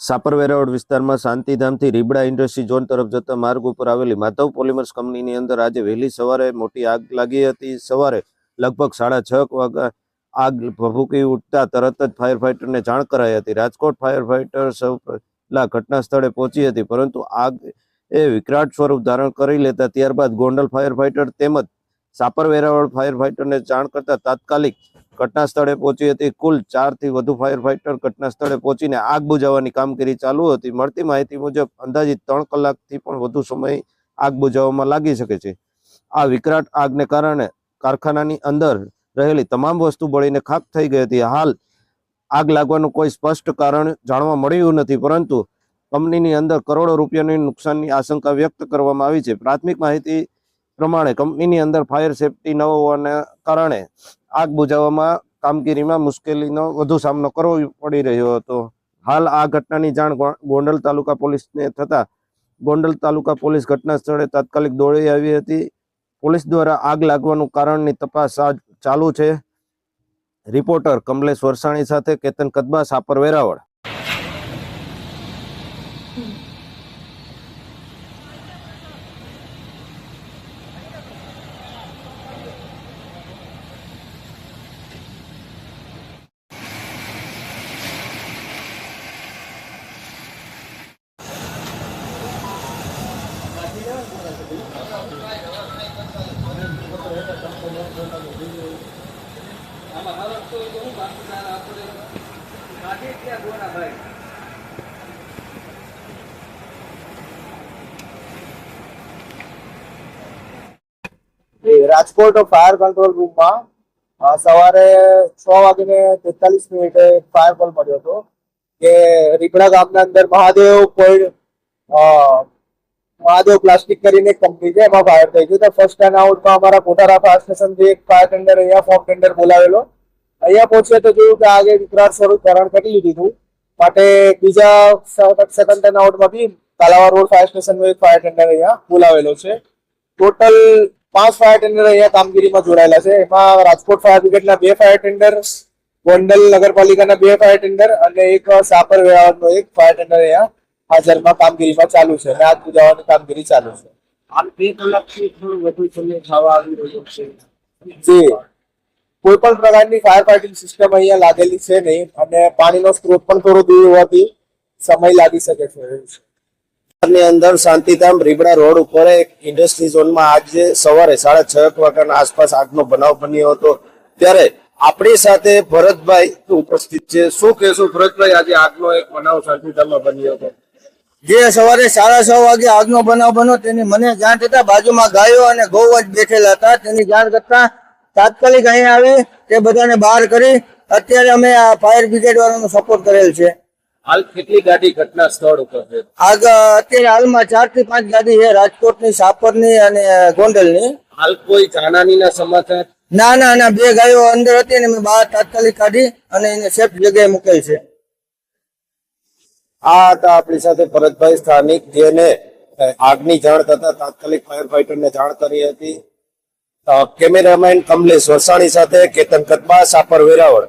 સાપર વેરાવળ વિસ્તારમાં શાંતિધામથી Ribda industry zone તરફ જતા માર્ગ ઉપર આવેલી માધવ પોલિમર્સ કંપનીની અંદર આજે વહેલી સવારે મોટી આગ લાગી હતી। સવારે લગભગ 6:30 વાગે આગ ભભૂકી ઉઠતા તરત જ ફાયર ફાઇટરને જાણ કરાઈ હતી। રાજકોટ ફાયર ફાઇટર સૌ પહેલા ઘટના સ્થળે પહોંચી હતી, પરંતુ આગ એ વિકરાળ સ્વરૂપ ધારણ કરી લેતા ત્યારબાદ ગોંડલ ફાયર ફાઇટર તેમજ સાપર વેરાવળ ફાયર ફાઇટરને જાણ કરતા તાત્કાલિક ઘટના સ્થળે પહોંચી હતી। કુલ 4 થી વધુ ફાયર ફાઇટર ઘટના સ્થળે પહોંચીને આગ બુઝાવવાની કામગીરી ચાલુ હતી। મળતી માહિતી મુજબ અંદાજિત 3 કલાકથી પણ વધુ સમય આગ બુઝાવવામાં લાગી શકે છે। આ વિકરાળ આગને કારણે કારખાનાની અંદર રહેલી તમામ વસ્તુ બળીને ખાખ થઈ ગઈ હતી। હાલ આગ લાગવાનું કોઈ સ્પષ્ટ કારણ જાણવા મળ્યું નથી, પરંતુ કંપનીની અંદર કરોડો રૂપિયાની નુકસાનની આશંકા વ્યક્ત કરવામાં આવી છે। પ્રાથમિક માહિતી પ્રમાણે કંપનીની અંદર ફાયર સેફટી ન હોવાના કારણે આગ બુઝાવવામાં કામગીરીમાં મુશ્કેલીનો વધુ સામનો કરવો પડી રહ્યો હતો। હાલ આ ઘટનાની જાણ ગોંડલ તાલુકા પોલીસને થતા ગોંડલ તાલુકા પોલીસ ઘટના સ્થળે તાત્કાલિક દોડી આવી હતી। પોલીસ દ્વારા આગ લાગવાનું કારણની તપાસ ચાલુ છે। રિપોર્ટર કમલેશ વરસાણી સાથે કેતન કદબા, સાપર વેરાવળ। રાજકોટ ફાયર કંટ્રોલ રૂમમાં સવારે 6:43 ફાયર કોલ મળ્યો હતો કે રીબડા ગામના અંદર મહાદેવ પ્લાસ્ટિક કરીને એક કંપની છે, એમાં ફાયર થઈ ગયું। તો ફર્સ્ટ એન્ડ આઉટમાં અમારા કોટારા ફાયર સ્ટેશનથી એક ફાયર ટેન્ડર અહીંયા ફોર્મ ટેન્ડર બોલાવેલો। અહીંયા પહોંચ્યા તો જોયું કે આગે વિકરાળ સ્વરૂપ ધારણ કરી લીધું, માટે બીજા સેકન્ડ એન્ડ આઉટમાં બી કાલાવા રોડ ફાયર સ્ટેશનનો એક ફાયર ટેન્ડર અહીંયા બોલાવેલો છે। ટોટલ 5 ફાયર ટેન્ડર અહીંયા કામગીરીમાં જોડાયેલા છે। એમાં રાજકોટ ફાયર બ્રિગેડના 2 ફાયર ટેન્ડર, ગોંડલ નગરપાલિકાના 2 ફાયર ટેન્ડર અને એક સાપર વેરાવળનો એક ફાયર ટેન્ડર અહીંયા હાજરમાં કામગીરીમાં ચાલુ છે અને આગ બુઝાવવાની કામગીરી ચાલુ છે। હાલ 2 કલાકથી થોડું વધુ સમય થવા આવી રહ્યો છે। જે કોઈ પણ પ્રકારની ફાયર ફાઇટિંગ સિસ્ટમ અહીંયા લાગેલી છે નહીં અને પાણીનો સ્ત્રોત પણ થોડો દૂર હોવાથી સમય લાગી શકે છે। ની અંદર શાંતિધામ રીબડા રોડ ઉપર એક ઇન્ડસ્ટ્રી ઝોનમાં આજે સવારે 6:30 વાગ્યાના આસપાસ આગનો બનાવ બન્યો હતો। ત્યારે આપણી સાથે ભરતભાઈ ઉપસ્થિત છે। શું કહેશો ભરતભાઈ, આજે આગનો એક બનાવ શાંતિધામમાં બન્યો હતો? જે સવારે 6:30 વાગે આગનો બનાવ બન્યો તેની મને જાણ થતા બાજુમાં ગાયો અને ગૌવંશ બેઠેલા હતા, તેની જાણ કરતા તાત્કાલિક અહીંયા આવી તે બધાને બહાર કરી અત્યારે અમે આ ફાયર બ્રિગેડ વાળાનો સપોર્ટ કરેલ છે। હાલ કેટલી ગાડી ઘટના સ્થળ ઉપર છે? આગ અત્યારે હાલમાં 4 થી 5 ગાડી છે, રાજકોટની, સાપરની અને ગોંડલની। હાલ કોઈ જાનહાનિના સમાચાર? ના, 2 ગાયો અંદર હતી ને મેં બહાર તાત્કાલિક કાઢી અને એને સેફ જગ્યાએ મૂકેલ છે। આ હતા આપણી સાથે ભરતભાઈ સ્થાનિક, જેને આગની જાણ થતા તાત્કાલિક ફાયર ફાઇટરને જાણ કરી હતી। કેમેરામેન કમલેશ વરસાણી સાથે કેતન કદબા, સાપર વેરાવળ।